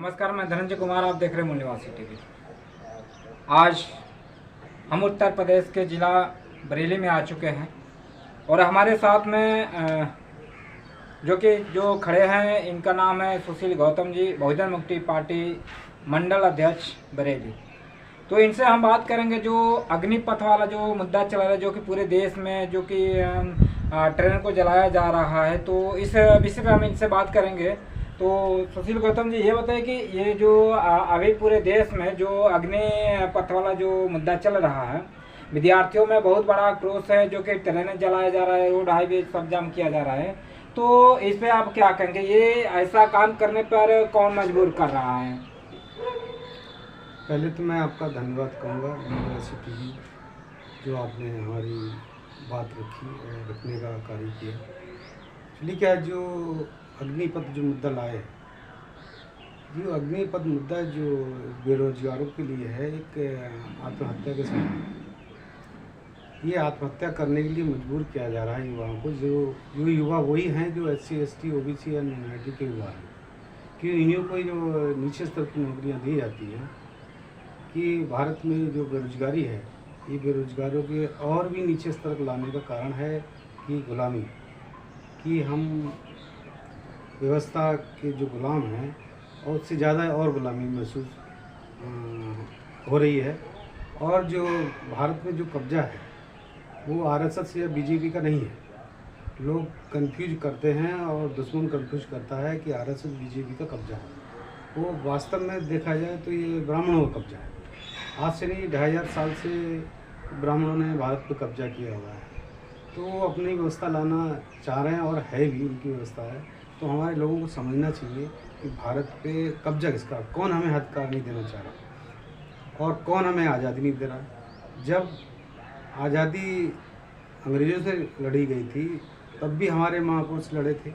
नमस्कार, मैं धनंजय कुमार, आप देख रहे हैं मूल्यवासी टीवी। आज हम उत्तर प्रदेश के ज़िला बरेली में आ चुके हैं और हमारे साथ में जो खड़े हैं, इनका नाम है सुशील गौतम जी, बहुजन मुक्ति पार्टी मंडल अध्यक्ष बरेली। तो इनसे हम बात करेंगे जो अग्निपथ वाला जो मुद्दा चल रहा है, जो कि पूरे देश में जो कि ट्रेन को जलाया जा रहा है, तो इस विषय पर हम इनसे बात करेंगे। तो सुशील गौतम जी, ये बताइए कि ये जो अभी पूरे देश में जो अग्निपथ वाला जो मुद्दा चल रहा है, विद्यार्थियों में बहुत बड़ा आक्रोश है, जो कि ट्रेनें जलाया जा रहा है, रोड हाईवे सब जाम किया जा रहा है, तो इस पे आप क्या कहेंगे? ये ऐसा काम करने पर कौन मजबूर कर रहा है? पहले तो मैं आपका धन्यवाद कहूँगा मूल्यवासी टीवी, जो आपने हमारी बात रखी और रखने का कार्य किया। एक्चुअली क्या है, जो अग्निपथ जो मुद्दा लाए, जो अग्निपथ मुद्दा जो बेरोजगारों के लिए है, एक आत्महत्या के समान। ये आत्महत्या करने के लिए मजबूर किया जा रहा है युवाओं को। जो युवा वही हैं जो SC ST OBC या माइनॉरिटी के युवा हैं, कि इन्हीं को जो नीचे स्तर की नौकरियाँ दी जाती हैं, कि भारत में जो बेरोजगारी है, ये बेरोजगारों के और भी नीचे स्तर को लाने का कारण है कि गुलामी, कि हम व्यवस्था के जो गुलाम हैं और उससे ज़्यादा और गुलामी महसूस हो रही है। और जो भारत में जो कब्जा है वो RSS या BJP का नहीं है। लोग कंफ्यूज करते हैं और दुश्मन कंफ्यूज करता है कि RSS BJP का कब्जा है। वो वास्तव में देखा जाए तो ये ब्राह्मणों का कब्जा है। आज से नहीं, 2500 साल से ब्राह्मणों ने भारत पर कब्जा किया हुआ है, तो वो अपनी व्यवस्था लाना चाह रहे हैं और है भी, उनकी व्यवस्था है। तो हमारे लोगों को समझना चाहिए कि भारत पे कब्जा किसका, कौन हमें अधिकार नहीं देना चाह रहा और कौन हमें आज़ादी नहीं दे रहा। जब आज़ादी अंग्रेज़ों से लड़ी गई थी, तब भी हमारे महापुरुष लड़े थे।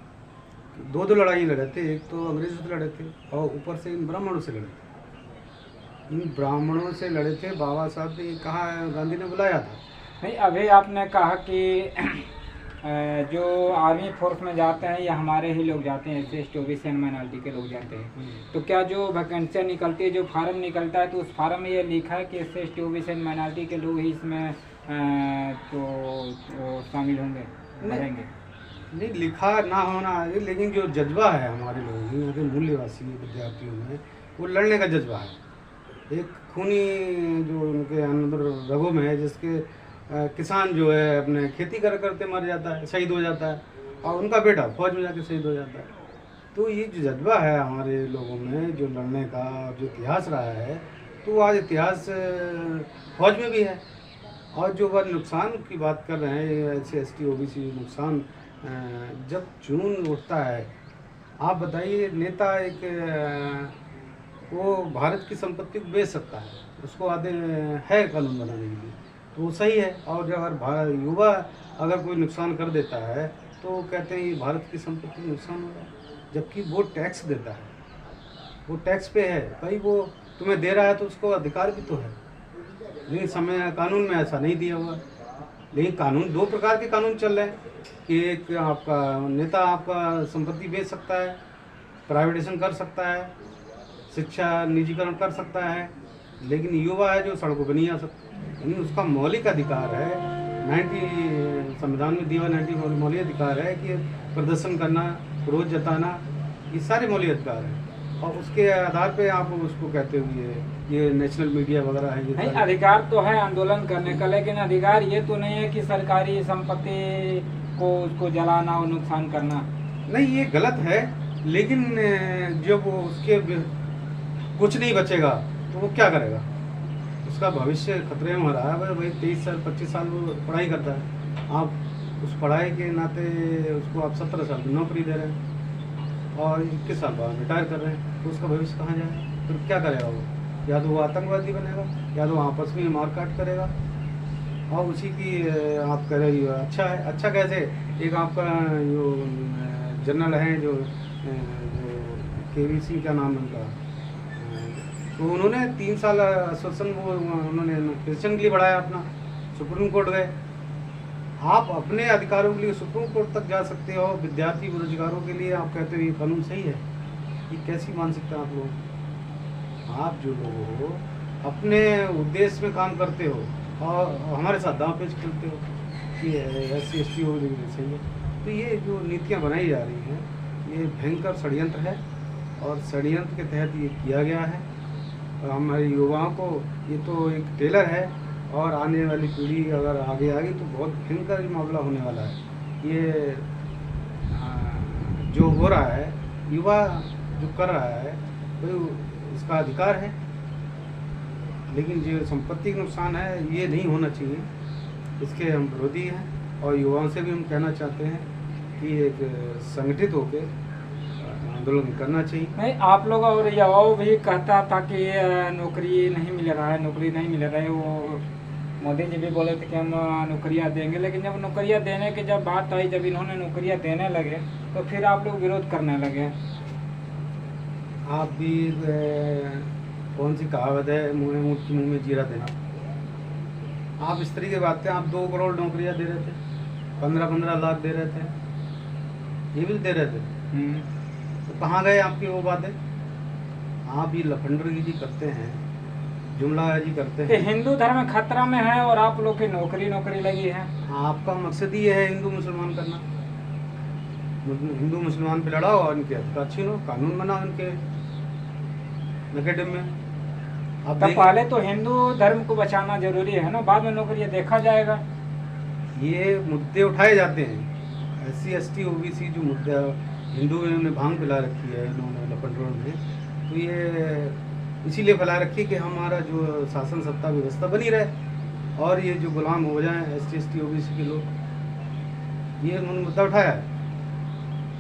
दो लड़ाई लड़े थे, एक तो अंग्रेज़ों से लड़े थे और ऊपर से इन ब्राह्मणों से लड़े थे। इन ब्राह्मणों से लड़े थे, बाबा साहब ने कहा, गांधी ने बुलाया था। नहीं, अभी आपने कहा कि जो आर्मी फोर्स में जाते हैं या हमारे ही लोग जाते हैं, SC ST OBC माइनॉरिटी के लोग जाते हैं, तो क्या जो वैकेंसियाँ निकलती है, जो फार्म निकलता है, तो उस फार्म में ये लिखा है कि SC ST OBC माइनॉरिटी के लोग ही इसमें तो शामिल होंगे, भरेंगे? नहीं, लिखा ना होना, लेकिन जो जज्बा है हमारे लोगों में, यहाँ के मूल्यवासी विद्यार्थियों में, वो लड़ने का जज्बा है। एक खूनी जो उनके अंदर रगों में है, जिसके किसान जो है अपने खेती करते मर जाता है, शहीद हो जाता है, और उनका बेटा फौज में जाके शहीद हो जाता है। तो ये जो जज्बा है हमारे लोगों में, जो लड़ने का जो इतिहास रहा है, तो आज इतिहास फौज में भी है। और जो वह नुकसान की बात कर रहे हैं, SC ST OBC नुकसान, जब जुनून उठता है, आप बताइए, नेता वो भारत की संपत्ति को बेच सकता है, उसको आधे है कानून बनाने के लिए, तो वो सही है। और जब अगर युवा अगर कोई नुकसान कर देता है, तो कहते हैं ये भारत की संपत्ति में नुकसान हो रहा है, जबकि वो टैक्स देता है, वो टैक्स पे है भाई, वो तुम्हें दे रहा है तो उसको अधिकार भी तो है। लेकिन समय कानून में ऐसा नहीं दिया हुआ। लेकिन कानून, दो प्रकार के कानून चल रहे हैं कि एक आपका नेता आपका संपत्ति बेच सकता है, प्राइवेटाइजेशन कर सकता है, शिक्षा निजीकरण कर सकता है, लेकिन युवा है जो सड़कों पर नहीं आ सकता। यानी उसका मौलिक अधिकार है, 90 संविधान में दिया हुआ 90 मौलिक अधिकार है कि प्रदर्शन करना, विरोध जताना, ये सारे मौलिक अधिकार हैं। और उसके आधार पे आप उसको कहते हुए ये नेशनल मीडिया वगैरह है, ये नहीं, अधिकार तो है आंदोलन करने का, लेकिन अधिकार ये तो नहीं है कि सरकारी संपत्ति को उसको जलाना और नुकसान करना। नहीं, ये गलत है। लेकिन जब वो उसके कुछ नहीं बचेगा तो वो क्या करेगा? उसका भविष्य खतरे में रहा है। भाई 23 साल 25 साल वो पढ़ाई करता है, आप उस पढ़ाई के नाते उसको आप 17 साल की नौकरी दे रहे हैं और 21 साल बाद रिटायर कर रहे हैं, तो उसका भविष्य कहाँ जाए? तो क्या करेगा वो? या तो वो आतंकवादी बनेगा, या तो आपस में मारकाट करेगा। और उसी की आप कह रहे हो अच्छा है। अच्छा कैसे? एक आपका जो जनरल हैं, जो KVC का नाम उनका, तो उन्होंने 3 साल आश्वासन वो उन्होंने क्रिश्चियन के लिए बढ़ाया अपना, सुप्रीम कोर्ट गए। आप अपने अधिकारों के लिए सुप्रीम कोर्ट तक जा सकते हो, विद्यार्थी बेरोजगारों के लिए आप कहते हो ये कानून सही है? ये कैसी मानसिकता आप लोग? आप जो लोग हो अपने उद्देश्य में काम करते हो और हमारे साथ दांव पेच खेलते हो कि SC/ST हो सही है। तो ये जो नीतियाँ बनाई जा रही हैं ये भयंकर षड्यंत्र है और षड्यंत्र के तहत ये किया गया है। और हमारे युवाओं को ये तो एक टेलर है और आने वाली पीढ़ी अगर आगे आ गई तो बहुत भयंकर मामला होने वाला है। ये जो हो रहा है युवा जो कर रहा है वो इसका अधिकार है, लेकिन जो संपत्ति का नुकसान है ये नहीं होना चाहिए, इसके हम विरोधी हैं। और युवाओं से भी हम कहना चाहते हैं कि एक संगठित होकर आंदोलन करना चाहिए। नहीं, आप लोग और युवाओं भी कहता था कि नौकरी नहीं मिल रहा है, नौकरी नहीं मिल रहा है। वो मोदी जी भी बोले थे कि हम नौकरियां देंगे, लेकिन जब नौकरियां देने की जब बात आई, जब इन्होंने नौकरियां देने लगे तो फिर आप लोग विरोध करने लगे। आप भी कौन सी कहावत है, मुँह में जीरा देना। आप इस तरीके की बातें, आप 2 करोड़ नौकरियां दे रहे थे, 15-15 लाख दे रहे थे, ये भी दे रहे थे। तो कहाँ गए आपकी वो बातें? आप ये लफंडरगिरी करते हैं, जुमलाबाजी करते हैं। हिंदू धर्म खतरा में है और आप लोग की नौकरी लगी है। आपका मकसद ही है हिंदू मुसलमान करना। हिंदू मुसलमान पे लड़ाओ और इनके अधिकार छीनो, कानून बनाओ इनके नेगेटिव में। अब पहले तो हिंदू धर्म को बचाना जरूरी है ना, बाद में नौकरी देखा जाएगा। ये मुद्दे उठाए जाते हैं, SC/ST OBC जो मुद्दा हिंदुओं ने भांग पिला रखी है इन्होंने लपटरों में, तो ये इसीलिए फैला रखी कि हमारा जो शासन सत्ता व्यवस्था बनी रहे और ये जो गुलाम हो जाएं SC/ST OBC के लोग, ये उन्होंने मुद्दा उठाया है।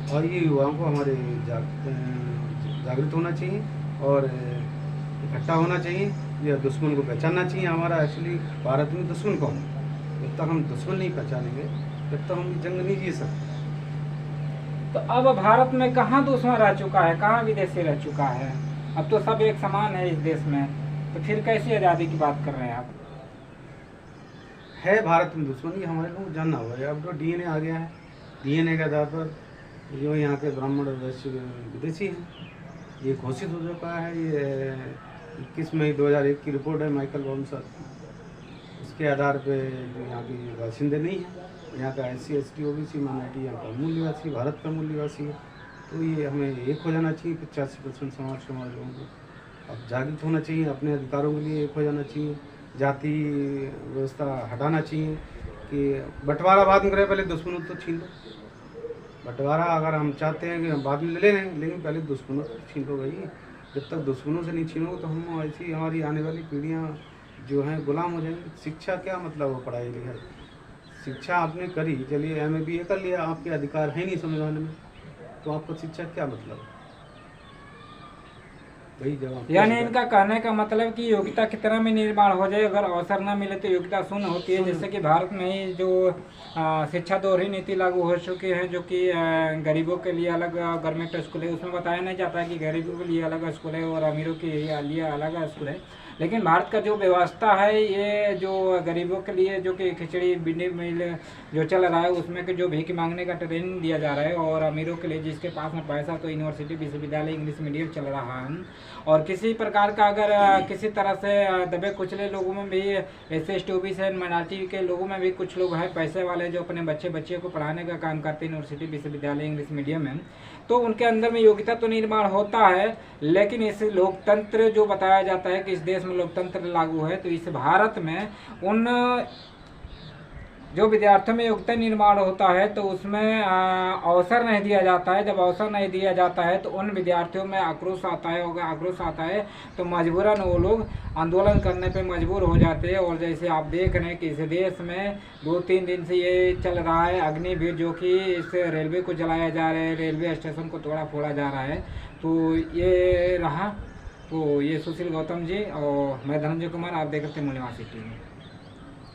और ये युवाओं को हमारे जागृत होना चाहिए और इकट्ठा होना चाहिए, या दुश्मन को पहचानना चाहिए। हमारा एक्चुअली भारत में दुश्मन कौन है? जब तक हम दुश्मन नहीं पहचानेंगे तब तक हम जंग नहीं जी सकते। तो अब भारत में कहाँ दुश्मन रह चुका है, कहाँ विदेशी रह चुका है? अब तो सब एक समान है इस देश में, तो फिर कैसी आज़ादी की बात कर रहे हैं आप? है भारत में दुश्मन, ये हमारे लोग जानना होगा। अब तो DNA आ गया है, DNA के आधार पर जो यहाँ के ब्राह्मण और वैश्य विदेशी हैं ये घोषित हो चुका है। ये 21 मई 2001 की रिपोर्ट है माइकल बॉम्सर, उसके आधार पे जो यहाँ के बाशिंदे नहीं हैं, यहाँ का SC/ST OBC माइनॉरिटी यहाँ का मूल निवासी, भारत का मूल निवासी है। तो ये हमें एक हो जाना चाहिए, 85% समाज लोगों को अब जागृत होना चाहिए, अपने अधिकारों के लिए एक हो जाना चाहिए, जाति व्यवस्था हटाना चाहिए कि बंटवारा बाद में करें, पहले दुश्मनों तो छीन लो। बंटवारा अगर हम चाहते हैं कि हम बाद में ले लें, लेकिन पहले दुश्मनों से छीन लो भाई। जब तक दुश्मनों से नहीं छीनोगे तो हम ऐसी हमारी आने वाली पीढ़ियाँ जो हैं गुलाम हो जाएंगी। शिक्षा क्या मतलब हो पढ़ाई लिखाई? शिक्षा आपने करी, चलिए MA BA कर लिया, आपके अधिकार है नहीं समझाने में, तो आपको शिक्षा क्या मतलब? वही जवाब। यानी इनका कहने का मतलब कि योग्यता कितना में निर्माण हो जाए, अगर अवसर ना मिले तो योग्यता शून्य होती है। जैसे कि भारत में ही जो शिक्षा दोहरी नीति लागू हो चुकी है, जो कि गरीबों के लिए अलग गवर्नमेंट स्कूल है, उसमें बताया नहीं जाता है कि गरीबों के लिए अलग स्कूल है और अमीरों के लिए अलग स्कूल है। लेकिन भारत का जो व्यवस्था है, ये जो गरीबों के लिए जो कि खिचड़ी मिड डे मील जो चल रहा है उसमें कि जो भीख मांगने का ट्रेनिंग दिया जा रहा है, और अमीरों के लिए जिसके पास में पैसा तो यूनिवर्सिटी विश्वविद्यालय इंग्लिश मीडियम चल रहा है। और किसी प्रकार का अगर किसी तरह से दबे कुचले लोगों में भी, SC/ST OBC माइनॉरिटी के लोगों में भी कुछ लोग हैं पैसे वाले जो अपने बच्चे को पढ़ाने का काम करते हैं यूनिवर्सिटी विश्वविद्यालय इंग्लिश मीडियम में, तो उनके अंदर में योग्यता तो निर्माण होता है। लेकिन इस लोकतंत्र जो बताया जाता है कि इस देश में लोकतंत्र लागू है, तो इस भारत में उन जो विद्यार्थियों में योग्यता निर्माण होता है तो उसमें अवसर नहीं दिया जाता है। जब अवसर नहीं दिया जाता है तो उन विद्यार्थियों में आक्रोश आता है, और आक्रोश आता है तो मजबूरन वो लोग आंदोलन करने पे मजबूर हो जाते हैं। और जैसे आप देख रहे हैं कि इस देश में 2-3 दिन से ये चल रहा है अग्निवीर, जो कि इस रेलवे को जलाया जा रहा है, रेलवे स्टेशन को तोड़ा फोड़ा जा रहा है। तो ये रहा, तो ये सुशील गौतम जी और मैं धनंजय कुमार, आप देख रहे थे मूल्यवान सिटी में।